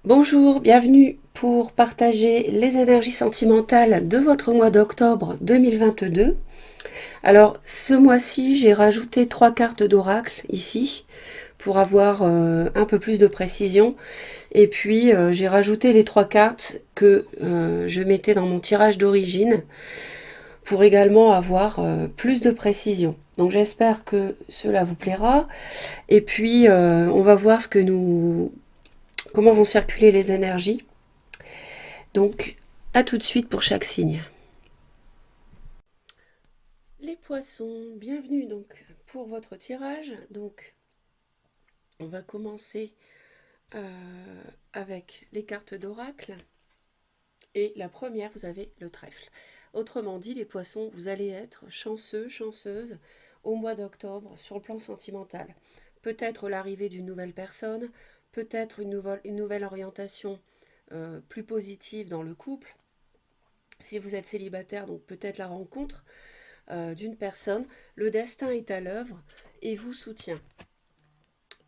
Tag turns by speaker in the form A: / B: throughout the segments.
A: Bonjour, bienvenue pour partager les énergies sentimentales de votre mois d'octobre 2022. Alors, ce mois-ci, j'ai rajouté 3 cartes d'oracle ici pour avoir un peu plus de précision. Et puis, j'ai rajouté les 3 cartes que je mettais dans mon tirage d'origine pour également avoir plus de précision. Donc, j'espère que cela vous plaira. Et puis, on va voir comment vont circuler les énergies. Donc, à tout de suite pour chaque signe. Les poissons, bienvenue donc pour votre tirage. Donc, on va commencer avec les cartes d'oracle. Et la première, vous avez le trèfle. Autrement dit, les poissons, vous allez être chanceux, chanceuse au mois d'octobre sur le plan sentimental. Peut-être l'arrivée d'une nouvelle personne, peut-être une nouvelle orientation plus positive dans le couple. Si vous êtes célibataire, donc peut-être la rencontre d'une personne, le destin est à l'œuvre et vous soutient.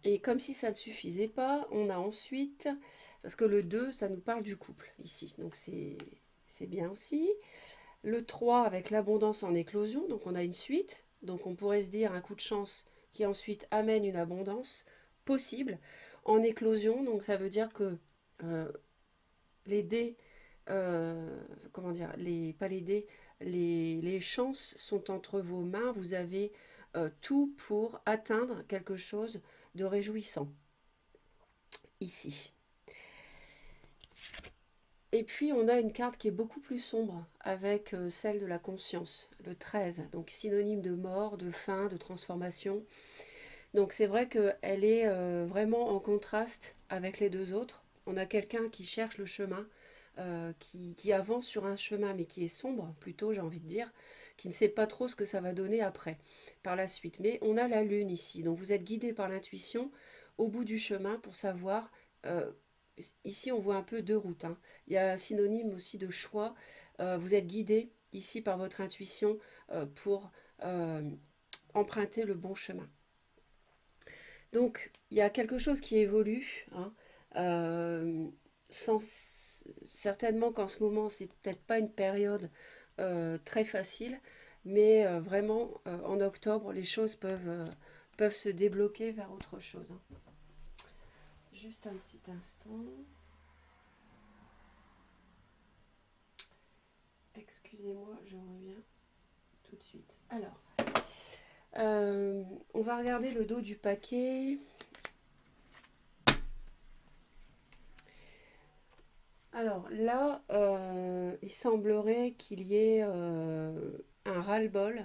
A: Et comme si ça ne suffisait pas, on a ensuite, parce que le 2, ça nous parle du couple ici, donc c'est bien aussi. Le 3 avec l'abondance en éclosion, donc on a une suite, donc on pourrait se dire un coup de chance qui ensuite amène une abondance possible en éclosion, donc ça veut dire que euh, les dés, comment dire, pas les dés, les chances sont entre vos mains. Vous avez tout pour atteindre quelque chose de réjouissant ici. Et puis on a une carte qui est beaucoup plus sombre avec celle de la conscience, le 13, donc synonyme de mort, de fin, de transformation. Donc c'est vrai qu'elle est vraiment en contraste avec les deux autres. On a quelqu'un qui cherche le chemin, qui avance sur un chemin, mais qui est sombre, plutôt, j'ai envie de dire, qui ne sait pas trop ce que ça va donner après, par la suite. Mais on a la lune ici, donc vous êtes guidé par l'intuition au bout du chemin pour savoir. euh, Ici, on voit un peu deux routes, hein. Il y a un synonyme aussi de choix. Vous êtes guidé ici par votre intuition pour euh, emprunter le bon chemin. Donc, il y a quelque chose qui évolue, hein, euh, sans, certainement qu'en ce moment, c'est peut-être pas une période très facile, mais vraiment, en octobre, les choses peuvent se débloquer vers autre chose, hein. Juste un petit instant. Excusez-moi, je reviens tout de suite. Alors, on va regarder le dos du paquet. Alors là, il semblerait qu'il y ait un ras-le-bol.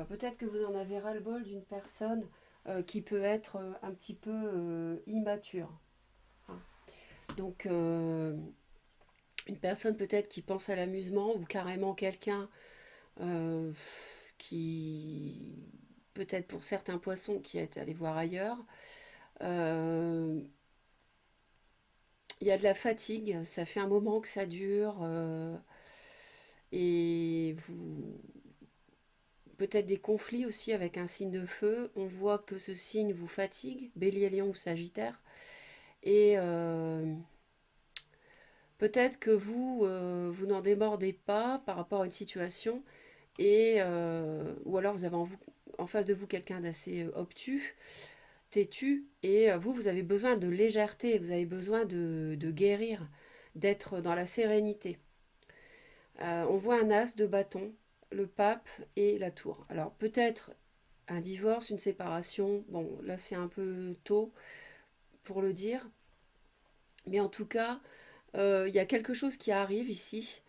A: Peut-être que vous en avez ras-le-bol d'une personne qui peut être un petit peu immature, hein. Donc, une personne peut-être qui pense à l'amusement ou carrément quelqu'un euh, qui, peut-être pour certains poissons, qui est allé voir ailleurs. Euh, Il y a de la fatigue, ça fait un moment que ça dure. Et vous, peut-être des conflits aussi avec un signe de feu. On voit que ce signe vous fatigue, Bélier, Lion ou Sagittaire. Et peut-être que vous n'en démordez pas par rapport à une situation. Ou alors vous avez en face de vous quelqu'un d'assez obtus, têtu. Et vous avez besoin de légèreté, vous avez besoin de guérir, d'être dans la sérénité. On voit un as de bâton, le pape et la tour. Alors peut-être un divorce, une séparation. Bon, là c'est un peu tôt pour le dire. Mais en tout cas, il y a quelque chose qui arrive ici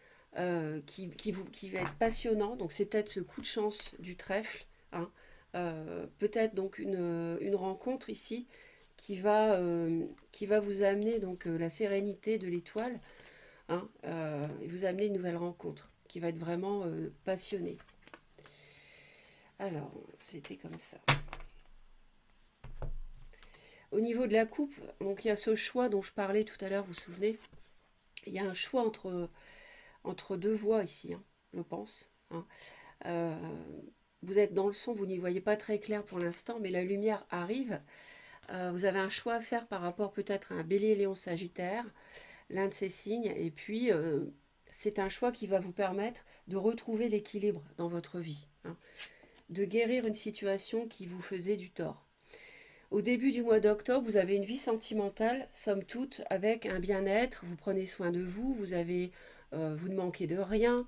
A: qui va être passionnant. Donc c'est peut-être ce coup de chance du trèfle, hein. Peut-être donc une rencontre ici qui va vous amener donc la sérénité de l'étoile, hein, et vous amener une nouvelle rencontre qui va être vraiment passionnée. Alors, c'était comme ça. Au niveau de la coupe, donc il y a ce choix dont je parlais tout à l'heure, vous vous souvenez? Il y a un choix entre deux voies ici, hein, je pense, hein. Euh, vous êtes dans le son, vous n'y voyez pas très clair pour l'instant, mais la lumière arrive. Vous avez un choix à faire par rapport peut-être à un bélier, lion, sagittaire, l'un de ces signes. Et puis, c'est un choix qui va vous permettre de retrouver l'équilibre dans votre vie, hein, de guérir une situation qui vous faisait du tort. Au début du mois d'octobre, vous avez une vie sentimentale, somme toute, avec un bien-être. Vous prenez soin de vous, vous ne manquez de rien.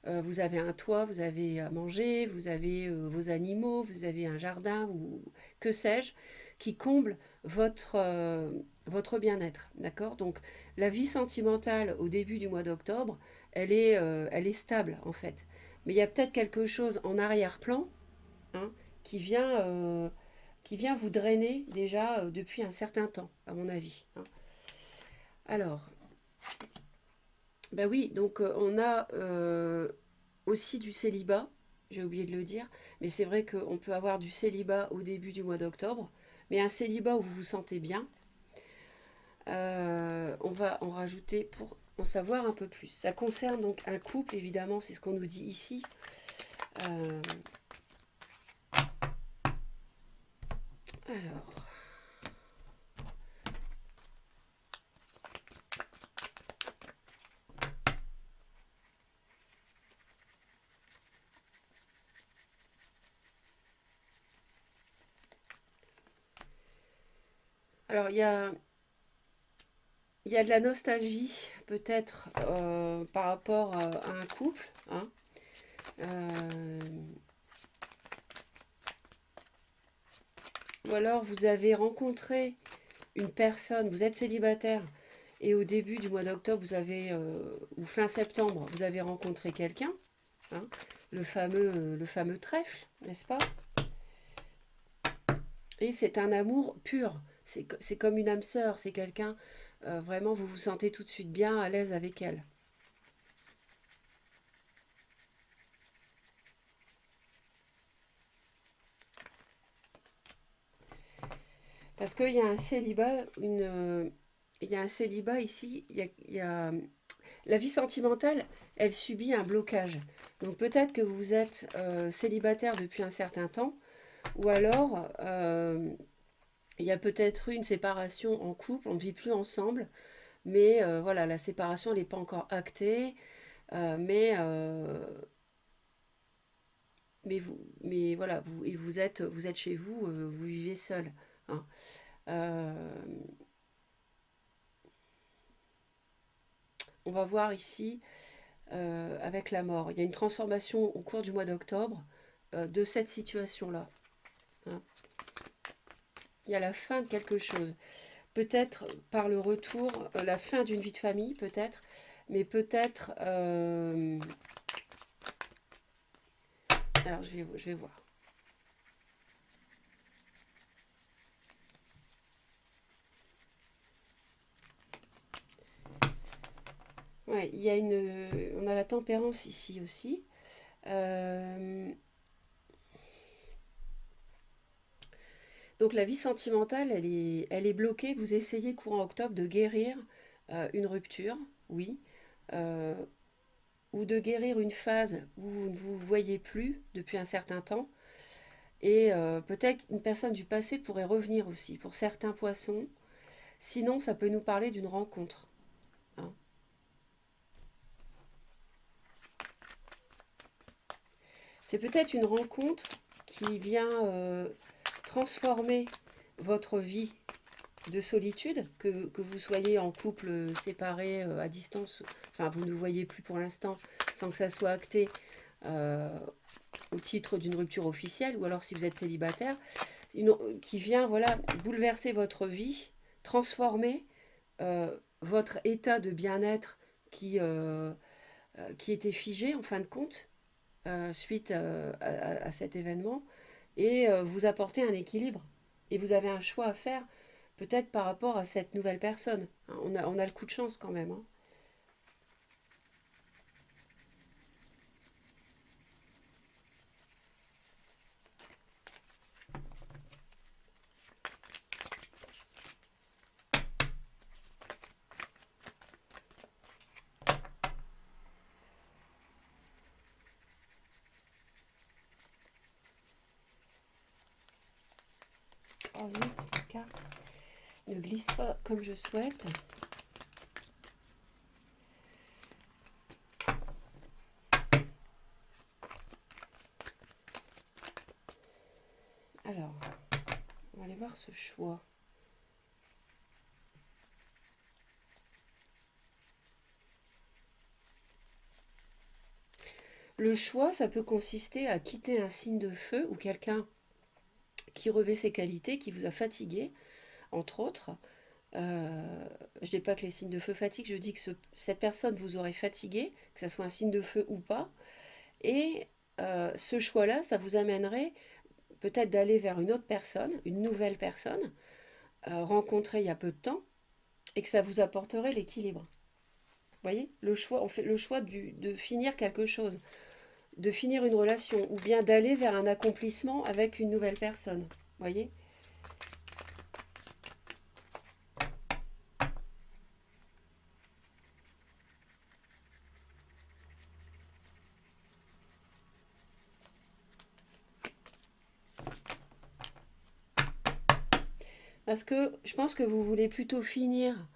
A: Vous avez un toit, vous avez à manger, vous avez vos animaux, vous avez un jardin, ou que sais-je, qui comble votre bien-être. D'accord. Donc la vie sentimentale au début du mois d'octobre, elle est stable en fait. Mais il y a peut-être quelque chose en arrière-plan, hein, qui vient, euh, qui vient vous drainer déjà depuis un certain temps, à mon avis, hein. Alors, ben oui, donc on a aussi du célibat, j'ai oublié de le dire, mais c'est vrai qu'on peut avoir du célibat au début du mois d'octobre, mais un célibat où vous vous sentez bien. On va en rajouter pour en savoir un peu plus. Ça concerne donc un couple, évidemment, c'est ce qu'on nous dit ici. Euh, alors, alors, il y a de la nostalgie, peut-être, par rapport à un couple, hein. Euh, ou alors, vous avez rencontré une personne, vous êtes célibataire, et au début du mois d'octobre, ou fin septembre, vous avez rencontré quelqu'un, hein, le fameux trèfle, n'est-ce pas? Et c'est un amour pur, c'est comme une âme sœur, c'est quelqu'un, vraiment, vous vous sentez tout de suite bien à l'aise avec elle. Parce qu'il y a un célibat, il y a un célibat ici, la vie sentimentale, elle subit un blocage. Donc peut-être que vous êtes célibataire depuis un certain temps, ou alors il y a peut-être eu une séparation en couple, on ne vit plus ensemble, mais voilà, la séparation elle n'est pas encore actée, mais voilà, vous êtes chez vous, vous vivez seul, hein. Euh, on va voir ici avec la mort. Il y a une transformation au cours du mois d'octobre de cette situation-là, hein. Il y a la fin de quelque chose. Peut-être par le retour, la fin d'une vie de famille, peut-être, mais peut-être. Alors, je vais voir. Ouais, on a la tempérance ici aussi. Euh, donc la vie sentimentale, elle est bloquée. Vous essayez courant octobre de guérir une rupture, oui, euh, ou de guérir une phase où vous ne vous voyez plus depuis un certain temps. Et peut-être une personne du passé pourrait revenir aussi pour certains poissons. Sinon, ça peut nous parler d'une rencontre, hein. C'est peut-être une rencontre qui vient transformer votre vie de solitude, que vous soyez en couple séparé, à distance, enfin vous ne vous voyez plus pour l'instant sans que ça soit acté euh, au titre d'une rupture officielle, ou alors si vous êtes célibataire, qui vient voilà, bouleverser votre vie, transformer votre état de bien-être qui était figé en fin de compte suite à cet événement, et vous apporter un équilibre. Et vous avez un choix à faire, peut-être par rapport à cette nouvelle personne. On a le coup de chance quand même, hein. Oh zut, carte ne glisse pas comme je souhaite. Alors, on va aller voir ce choix. Le choix, ça peut consister à quitter un signe de feu ou quelqu'un qui revêt ses qualités, qui vous a fatigué, entre autres. Je ne dis pas que les signes de feu fatiguent, je dis que cette personne vous aurait fatigué, que ce soit un signe de feu ou pas. Et ce choix-là, ça vous amènerait peut-être d'aller vers une autre personne, une nouvelle personne, rencontrée il y a peu de temps, et que ça vous apporterait l'équilibre. Vous voyez, le choix, on fait le choix de finir quelque chose, de finir une relation, ou bien d'aller vers un accomplissement avec une nouvelle personne. Vous voyez? Parce que je pense que vous voulez plutôt finir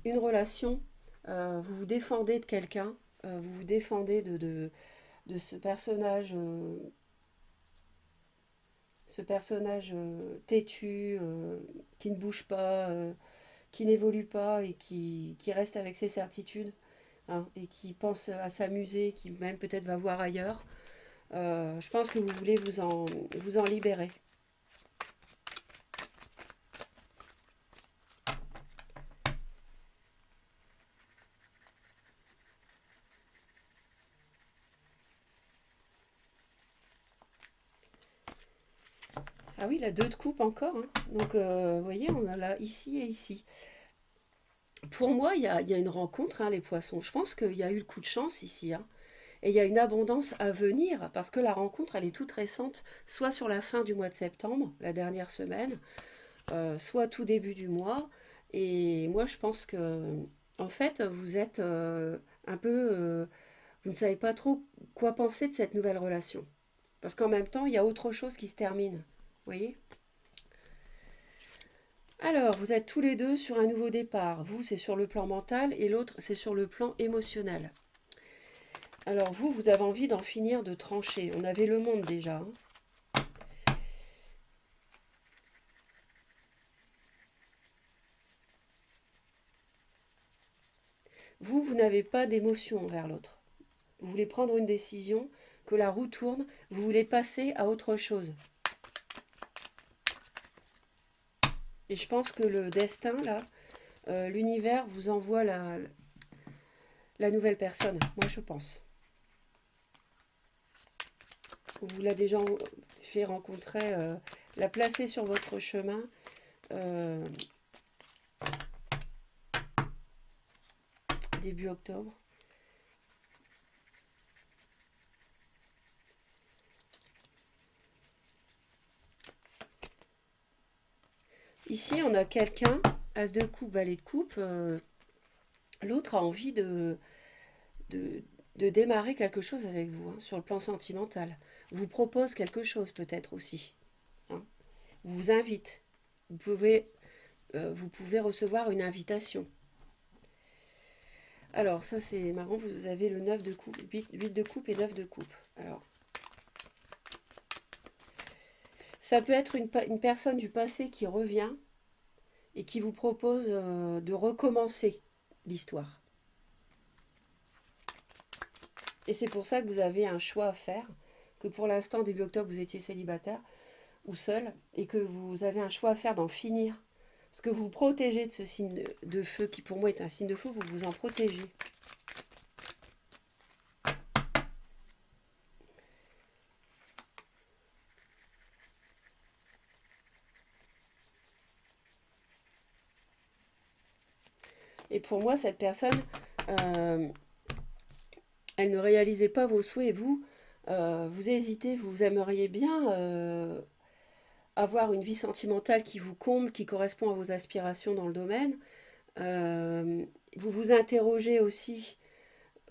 A: une relation, vous vous défendez de quelqu'un, vous vous défendez de ce personnage têtu, qui ne bouge pas, qui n'évolue pas et qui reste avec ses certitudes, hein, et qui pense à s'amuser, qui même peut-être va voir ailleurs. Je pense que vous voulez vous en libérer. Ah oui, la 2 de coupe encore, hein. Donc, vous voyez, on a là ici et ici. Pour moi, il y a une rencontre, hein, les poissons. Je pense qu'il y a eu le coup de chance ici, hein. Et il y a une abondance à venir parce que la rencontre, elle est toute récente, soit sur la fin du mois de septembre, la dernière semaine, soit tout début du mois. Et moi, je pense que, en fait, vous êtes un peu, vous ne savez pas trop quoi penser de cette nouvelle relation. Parce qu'en même temps, il y a autre chose qui se termine. Vous voyez? Alors, vous êtes tous les deux sur un nouveau départ. Vous, c'est sur le plan mental et l'autre, c'est sur le plan émotionnel. Alors, vous avez envie d'en finir de trancher. On avait le monde déjà, hein. Vous n'avez pas d'émotion envers l'autre. Vous voulez prendre une décision, que la roue tourne, vous voulez passer à autre chose. Et je pense que le destin, là, l'univers vous envoie la nouvelle personne. Moi, je pense. Vous l'a déjà fait rencontrer, la placer sur votre chemin. euh, Début octobre. Ici, on a quelqu'un, as de coupe, valet de coupe. L'autre a envie de, de démarrer quelque chose avec vous, hein, sur le plan sentimental. Vous propose quelque chose peut-être aussi, hein. Vous invite. Vous pouvez recevoir une invitation. Alors, ça c'est marrant, vous avez le 9 de coupe, 8 de coupe et 9 de coupe. Alors, ça peut être une personne du passé qui revient et qui vous propose de recommencer l'histoire. Et c'est pour ça que vous avez un choix à faire, que pour l'instant, début octobre, vous étiez célibataire ou seul, et que vous avez un choix à faire d'en finir. Parce que vous vous protégez de ce signe de feu, qui pour moi est un signe de feu, vous vous en protégez. Et pour moi, cette personne, euh, elle ne réalisait pas vos souhaits, et vous, vous hésitez, vous aimeriez bien avoir une vie sentimentale qui vous comble, qui correspond à vos aspirations dans le domaine. Vous vous interrogez aussi.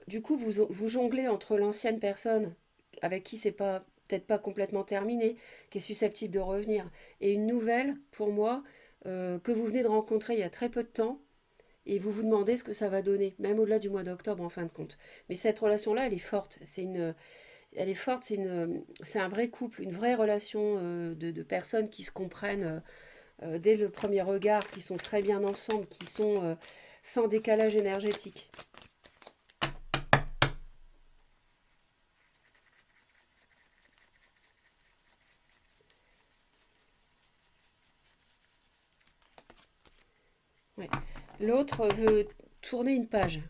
A: Du coup, vous jonglez entre l'ancienne personne avec qui c'est pas peut-être pas complètement terminé, qui est susceptible de revenir, et une nouvelle, pour moi, que vous venez de rencontrer il y a très peu de temps, et vous vous demandez ce que ça va donner, même au-delà du mois d'octobre en fin de compte. Mais cette relation-là, elle est forte. Elle est forte, c'est un vrai couple, une vraie relation de personnes qui se comprennent dès le premier regard, qui sont très bien ensemble, qui sont sans décalage énergétique. Ouais. L'autre veut tourner une page.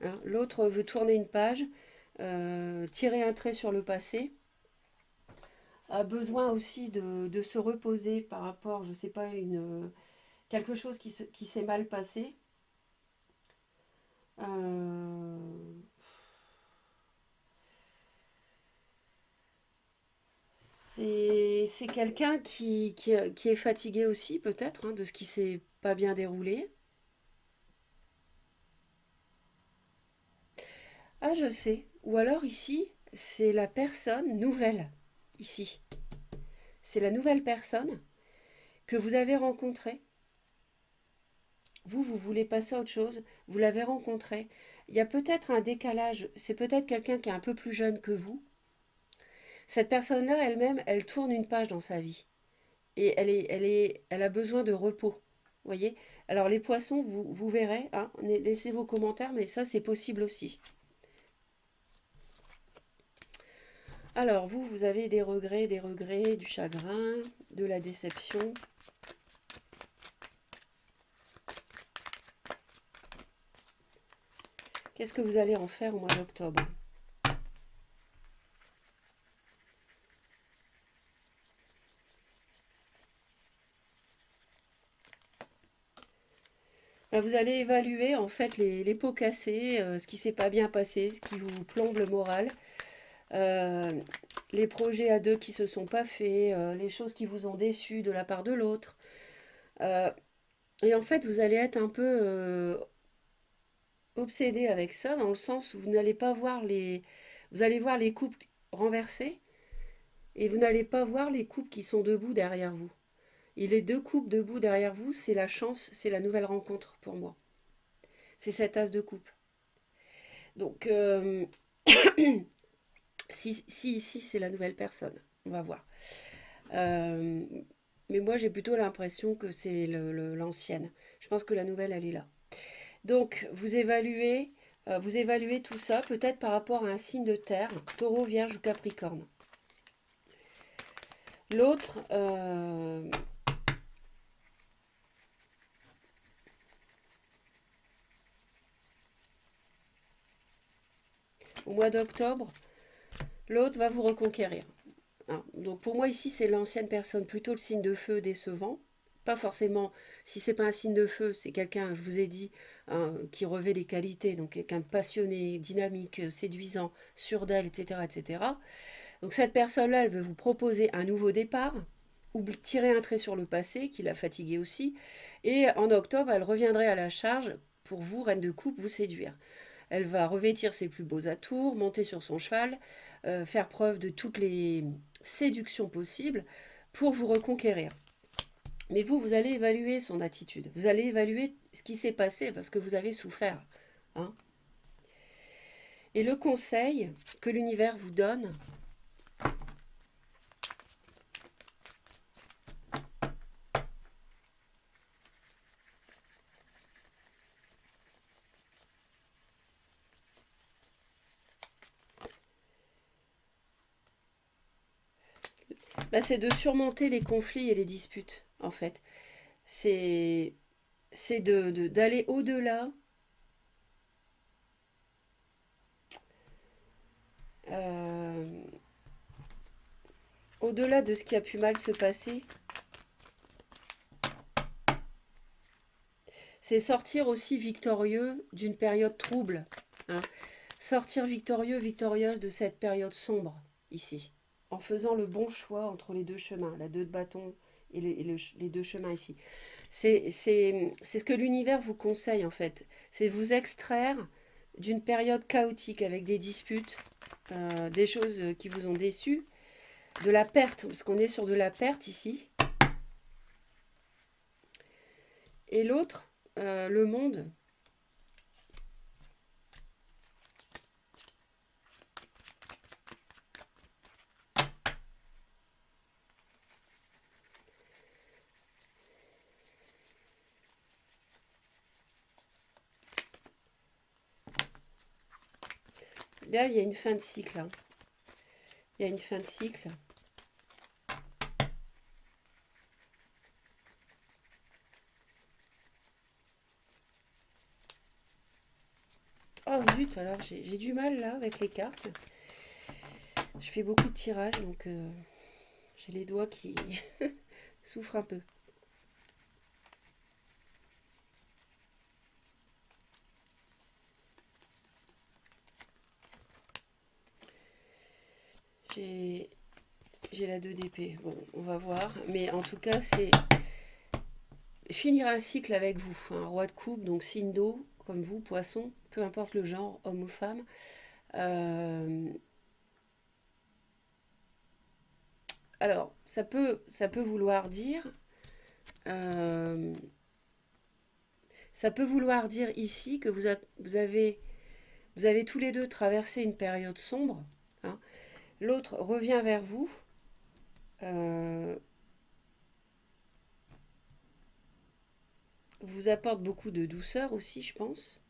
A: Hein. L'autre veut tourner une page, tirer un trait sur le passé, a besoin aussi de se reposer par rapport, je ne sais pas, quelque chose qui s'est mal passé. Euh, c'est quelqu'un qui est fatigué aussi, peut-être, hein, de ce qui s'est pas bien déroulé. Ah, je sais. Ou alors ici, c'est la personne nouvelle. Ici. C'est la nouvelle personne que vous avez rencontrée. Vous voulez passer à autre chose. Vous l'avez rencontrée. Il y a peut-être un décalage. C'est peut-être quelqu'un qui est un peu plus jeune que vous. Cette personne-là, elle-même, elle tourne une page dans sa vie. Et elle a besoin de repos. Voyez. Alors les poissons, vous verrez. Hein, laissez vos commentaires, mais ça, c'est possible aussi. Alors, vous avez des regrets, du chagrin, de la déception. Qu'est-ce que vous allez en faire au mois d'octobre? Ben, vous allez évaluer en fait les pots cassés, ce qui s'est pas bien passé, ce qui vous plombe le moral, euh, les projets à deux qui se sont pas faits, les choses qui vous ont déçu de la part de l'autre. Euh, et en fait, vous allez être un peu obsédé avec ça, dans le sens où vous n'allez pas voir vous allez voir les couples renversés et vous n'allez pas voir les couples qui sont debout derrière vous. Et les deux couples debout derrière vous, c'est la chance, c'est la nouvelle rencontre pour moi. C'est cet as de coupe. Donc, si ici c'est la nouvelle personne, on va voir. Euh, mais moi j'ai plutôt l'impression que c'est l'ancienne. Je pense que la nouvelle elle est là. Donc vous évaluez tout ça peut-être par rapport à un signe de terre, taureau, vierge ou capricorne. L'autre, au mois d'octobre, l'autre va vous reconquérir. Hein. Donc pour moi ici c'est l'ancienne personne, plutôt le signe de feu décevant. Pas forcément, si c'est pas un signe de feu, c'est quelqu'un, je vous ai dit, hein, qui revêt les qualités, donc quelqu'un de passionné, dynamique, séduisant, sûr d'elle, etc., etc. Donc cette personne-là, elle veut vous proposer un nouveau départ, ou tirer un trait sur le passé, qui l'a fatigué aussi, et en octobre, elle reviendrait à la charge pour vous, reine de coupe, vous séduire. Elle va revêtir ses plus beaux atours, monter sur son cheval, faire preuve de toutes les séductions possibles pour vous reconquérir. Mais vous allez évaluer son attitude. Vous allez évaluer ce qui s'est passé parce que vous avez souffert. Hein. Et le conseil que l'univers vous donne, bah, c'est de surmonter les conflits et les disputes, en fait. C'est d'aller au-delà, euh, au-delà de ce qui a pu mal se passer. C'est sortir aussi victorieux d'une période trouble. Hein. Sortir victorieux, victorieuse de cette période sombre, ici. En faisant le bon choix entre les deux chemins, la deux de bâton et les deux chemins ici. C'est ce que l'univers vous conseille en fait. C'est vous extraire d'une période chaotique avec des disputes, des choses qui vous ont déçu, de la perte, parce qu'on est sur de la perte ici. Et l'autre, le monde. Là, il y a une fin de cycle, hein. Il y a une fin de cycle. Oh zut, alors j'ai du mal là avec les cartes. Je fais beaucoup de tirages, donc j'ai les doigts qui souffrent un peu. J'ai j'ai la 2 d'épée. Bon, on va voir. Mais en tout cas, c'est finir un cycle avec vous. Un roi de coupe, donc signe d'eau, comme vous, poisson, peu importe le genre, homme ou femme. Euh, alors, ça peut vouloir dire... euh, ça peut vouloir dire ici que vous avez tous les deux traversé une période sombre, hein. L'autre revient vers vous, euh, vous apporte beaucoup de douceur aussi, je pense,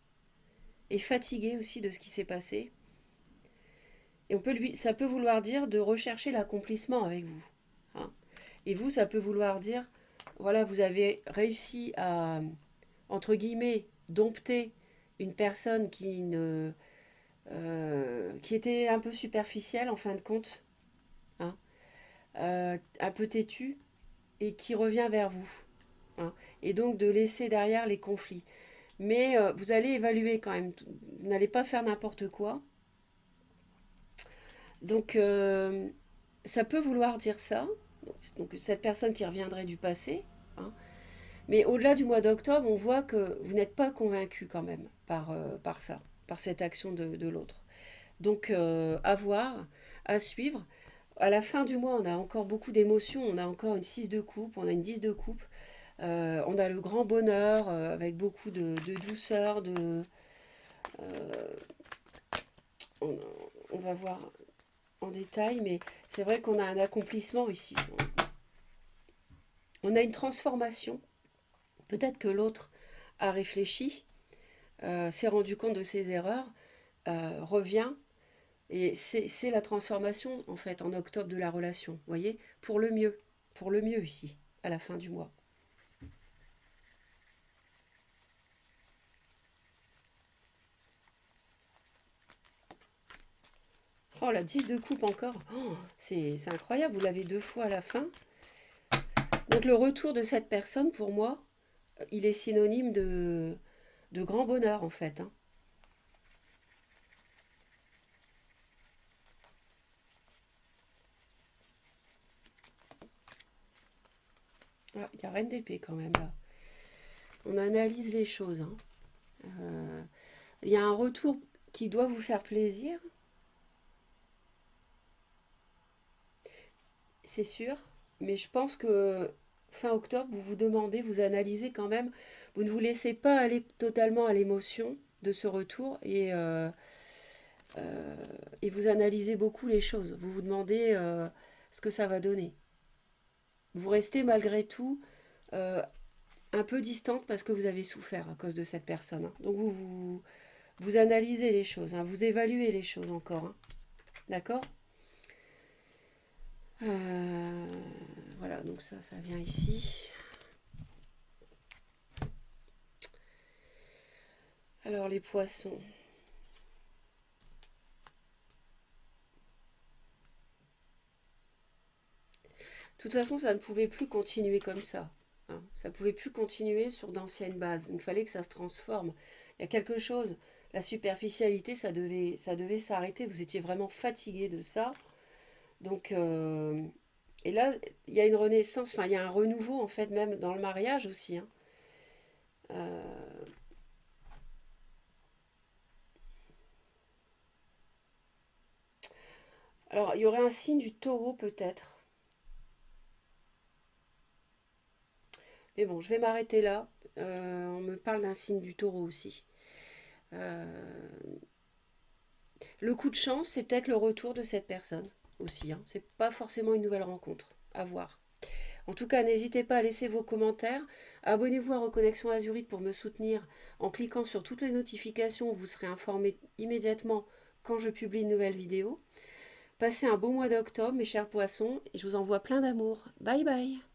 A: et fatigué aussi de ce qui s'est passé. Et ça peut vouloir dire de rechercher l'accomplissement avec vous, hein. Et vous, ça peut vouloir dire, voilà, vous avez réussi à, entre guillemets, dompter une personne qui était un peu superficielle en fin de compte, hein, un peu têtue, et qui revient vers vous, hein. Et donc de laisser derrière les conflits. Mais vous allez évaluer quand même. Vous n'allez pas faire n'importe quoi. Donc ça peut vouloir dire ça. Donc cette personne qui reviendrait du passé, hein. Mais au-delà du mois d'octobre, on voit que vous n'êtes pas convaincu quand même par ça, par cette action de l'autre. Donc à voir, à suivre. À la fin du mois, on a encore beaucoup d'émotions. On a encore une 6 de coupe, on a une 10 de coupe. On a le grand bonheur avec beaucoup de douceur. On, on va voir en détail, mais c'est vrai qu'on a un accomplissement ici. On a une transformation. Peut-être que l'autre a réfléchi, s'est rendu compte de ses erreurs, revient. Et c'est la transformation, en fait, en octobre de la relation. Vous voyez, pour le mieux ici, à la fin du mois. Oh, la 10 de coupe encore. Oh, c'est incroyable, vous l'avez 2 fois à la fin. Donc le retour de cette personne, pour moi, il est synonyme de grand bonheur, en fait, hein. Ah, il y a Reine d'épée quand même, là. On analyse les choses, hein. Euh, il y a un retour qui doit vous faire plaisir, c'est sûr, mais je pense que fin octobre, vous vous demandez, vous analysez quand même, vous ne vous laissez pas aller totalement à l'émotion de ce retour euh, et vous analysez beaucoup les choses. Vous vous demandez ce que ça va donner. Vous restez malgré tout euh, un peu distante parce que vous avez souffert à cause de cette personne, hein. Donc vous analysez les choses, hein, vous évaluez les choses encore, hein. D'accord. Euh, voilà, donc ça vient ici. Alors les poissons. De toute façon, ça ne pouvait plus continuer comme ça, hein. Ça ne pouvait plus continuer sur d'anciennes bases. Il fallait que ça se transforme. Il y a quelque chose, la superficialité, ça devait s'arrêter. Vous étiez vraiment fatigué de ça. Donc, et là, il y a une renaissance, enfin, il y a un renouveau, en fait, même dans le mariage aussi, hein. Euh, alors, il y aurait un signe du taureau, peut-être. Mais bon, je vais m'arrêter là. On me parle d'un signe du taureau aussi. Euh, le coup de chance, c'est peut-être le retour de cette personne aussi, hein. C'est pas forcément une nouvelle rencontre. À voir. En tout cas, n'hésitez pas à laisser vos commentaires. Abonnez-vous à Reconnexion Azurite pour me soutenir en cliquant sur toutes les notifications. Vous serez informé immédiatement quand je publie une nouvelle vidéo. Passez un beau mois d'octobre, mes chers poissons, et je vous envoie plein d'amour. Bye bye!